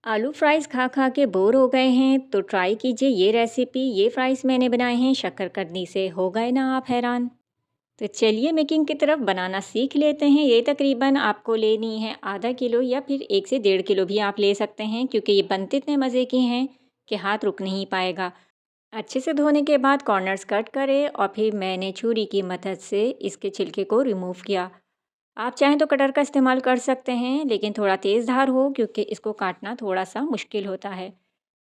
आलू फ्राइज़ खा खा के बोर हो गए हैं तो ट्राई कीजिए ये रेसिपी। ये फ्राइज़ मैंने बनाए हैं शक्करकंदी से। हो गए ना आप हैरान? तो चलिए मेकिंग की तरफ बनाना सीख लेते हैं। ये तकरीबन आपको लेनी है आधा किलो या फिर 1 से 1.5 किलो भी आप ले सकते हैं, क्योंकि ये बनते इतने मज़े के हैं कि हाथ रुक नहीं पाएगा। अच्छे से धोने के बाद कॉर्नर्स कट करें और फिर मैंने छुरी की मदद से इसके छिलके को रिमूव किया। आप चाहें तो कटर का इस्तेमाल कर सकते हैं, लेकिन थोड़ा तेज़ धार हो, क्योंकि इसको काटना थोड़ा सा मुश्किल होता है।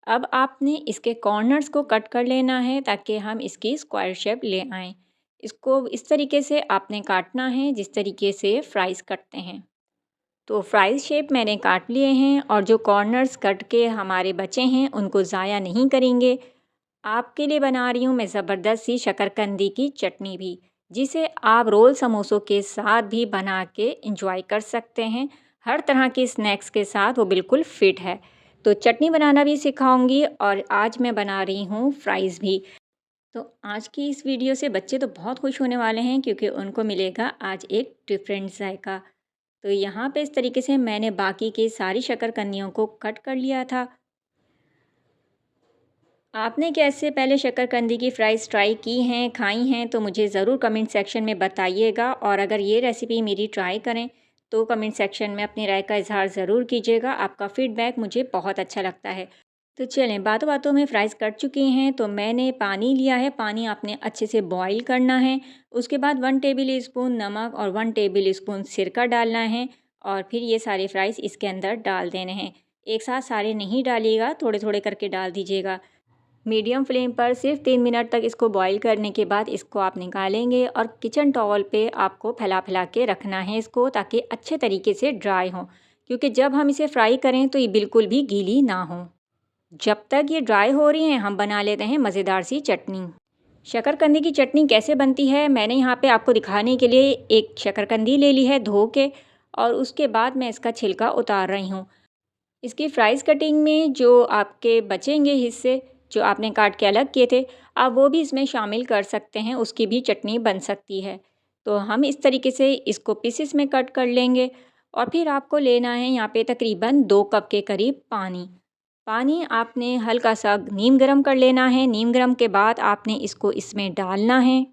अब आपने इसके कॉर्नर्स को कट कर लेना है ताकि हम इसकी स्क्वायर शेप ले आएँ। इसको इस तरीके से आपने काटना है जिस तरीके से फ्राइज़ कटते हैं। तो फ्राइज़ शेप मैंने काट लिए हैं और जो कॉर्नर्स कट के हमारे बचे हैं उनको ज़ाया नहीं करेंगे। आपके लिए बना रही हूँ मैं ज़बरदस्त सी शकरकंदी की चटनी भी, जिसे आप रोल समोसों के साथ भी बना के इंजॉय कर सकते हैं। हर तरह के स्नैक्स के साथ वो बिल्कुल फिट है। तो चटनी बनाना भी सिखाऊंगी और आज मैं बना रही हूँ फ्राइज़ भी। तो आज की इस वीडियो से बच्चे तो बहुत खुश होने वाले हैं, क्योंकि उनको मिलेगा आज एक डिफरेंट जायका। तो यहाँ पे इस तरीके से मैंने बाकी के सारी शकरकंदियों को कट कर लिया था। आपने कैसे पहले शकरकंदी की फ्राइज़ ट्राई की हैं, खाई हैं, तो मुझे ज़रूर कमेंट सेक्शन में बताइएगा। और अगर ये रेसिपी मेरी ट्राई करें तो कमेंट सेक्शन में अपनी राय का इज़हार ज़रूर कीजिएगा। आपका फ़ीडबैक मुझे बहुत अच्छा लगता है। तो चलें, बातों बातों में फ्राइज़ कट चुकी हैं तो मैंने पानी लिया है। पानी आपने अच्छे से बॉईल करना है। उसके बाद 1 टेबल स्पून नमक और 1 टेबल स्पून सिरका डालना है और फिर ये सारे फ्राइज़ इसके अंदर डाल देने हैं। एक साथ सारे नहीं डालिएगा, थोड़े थोड़े करके डाल दीजिएगा। मीडियम फ्लेम पर सिर्फ 3 मिनट तक इसको बॉईल करने के बाद इसको आप निकालेंगे और किचन टॉवल पे आपको फैला फैला के रखना है इसको, ताकि अच्छे तरीके से ड्राई हो, क्योंकि जब हम इसे फ्राई करें तो ये बिल्कुल भी गीली ना हो। जब तक ये ड्राई हो रही हैं हम बना लेते हैं मज़ेदार सी चटनी। शकरकंदी की चटनी कैसे बनती है, मैंने यहाँ पे आपको दिखाने के लिए एक शकरकंदी ले ली है धो के, और उसके बाद मैं इसका छिलका उतार रही हूँ। इसकी फ्राइज़ कटिंग में जो आपके बचेंगे हिस्से, जो आपने काट के अलग किए थे, आप वो भी इसमें शामिल कर सकते हैं, उसकी भी चटनी बन सकती है। तो हम इस तरीके से इसको पीसेस में कट कर लेंगे और फिर आपको लेना है यहाँ पे तकरीबन 2 कप के करीब पानी। पानी आपने हल्का सा नीम गरम कर लेना है। नीम गरम के बाद आपने इसको इसमें डालना है।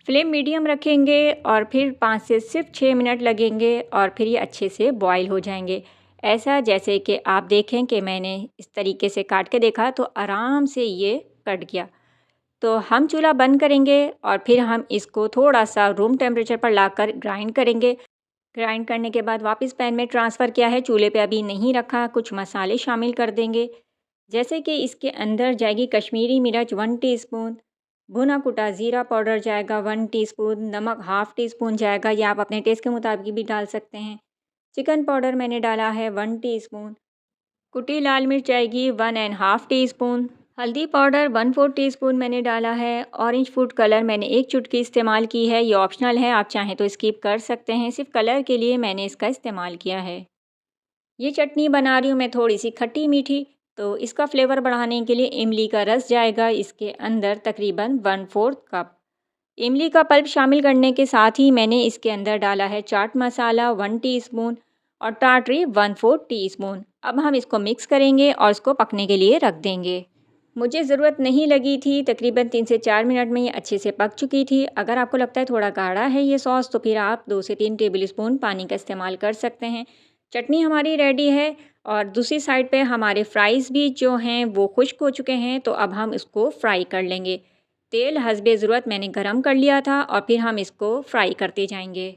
फ्लेम मीडियम रखेंगे और फिर 5 से सिर्फ 6 मिनट लगेंगे और फिर ये अच्छे से बॉईल हो जाएंगे। ऐसा जैसे कि आप देखें कि मैंने इस तरीके से काट के देखा तो आराम से ये कट गया। तो हम चूल्हा बंद करेंगे और फिर हम इसको थोड़ा सा रूम टेम्परेचर पर लाकर ग्राइंड करेंगे। ग्राइंड करने के बाद वापस पैन में ट्रांसफ़र किया है, चूल्हे पे अभी नहीं रखा। कुछ मसाले शामिल कर देंगे, जैसे कि इसके अंदर जाएगी कश्मीरी मिर्च 1 टीस्पून, भुना कुटा ज़ीरा पाउडर जाएगा 1 टीस्पून, नमक हाफ़ टी स्पून जाएगा, या आप अपने टेस्ट के मुताबिक भी डाल सकते हैं। चिकन पाउडर मैंने डाला है 1 टीस्पून, कुटी लाल मिर्च जाएगी 1 एंड हाफ़ टीस्पून, हल्दी पाउडर 1/4 टीस्पून मैंने डाला है। ऑरेंज फूड कलर मैंने 1 चुटकी इस्तेमाल की है, ये ऑप्शनल है, आप चाहें तो स्किप कर सकते हैं। सिर्फ कलर के लिए मैंने इसका इस्तेमाल किया है। ये चटनी बना रही हूँ मैं थोड़ी सी खट्टी मीठी, तो इसका फ्लेवर बढ़ाने के लिए इमली का रस जाएगा इसके अंदर तकरीबन 1/4 कप। इमली का पल्प शामिल करने के साथ ही मैंने इसके अंदर डाला है चाट मसाला 1 टीस्पून और टाटरी 1/4 टीस्पून। अब हम इसको मिक्स करेंगे और इसको पकने के लिए रख देंगे। मुझे ज़रूरत नहीं लगी थी, तकरीबन 3 से 4 मिनट में ये अच्छे से पक चुकी थी। अगर आपको लगता है थोड़ा गाढ़ा है ये सॉस, तो फिर आप 2 से 3 टेबल स्पून पानी का इस्तेमाल कर सकते हैं। चटनी हमारी रेडी है और दूसरी साइड पे हमारे फ्राइज़ भी जो हैं वो खुश्क हो चुके हैं, तो अब हम इसको फ्राई कर लेंगे। तेल हस्बे ज़रूरत मैंने गरम कर लिया था और फिर हम इसको फ्राई करते जाएंगे।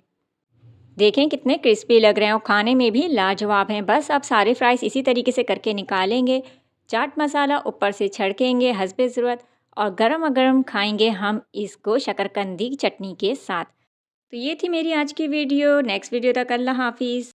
देखें कितने क्रिस्पी लग रहे हैं और खाने में भी लाजवाब हैं। बस अब सारे फ्राइज़ इसी तरीके से करके निकालेंगे। चाट मसाला ऊपर से छिड़केंगे हस्बे ज़रूरत और गरम गरम खाएंगे हम इसको शकरकंदी की चटनी के साथ। तो ये थी मेरी आज की वीडियो। नेक्स्ट वीडियो तक अल्लाह हाफिज़।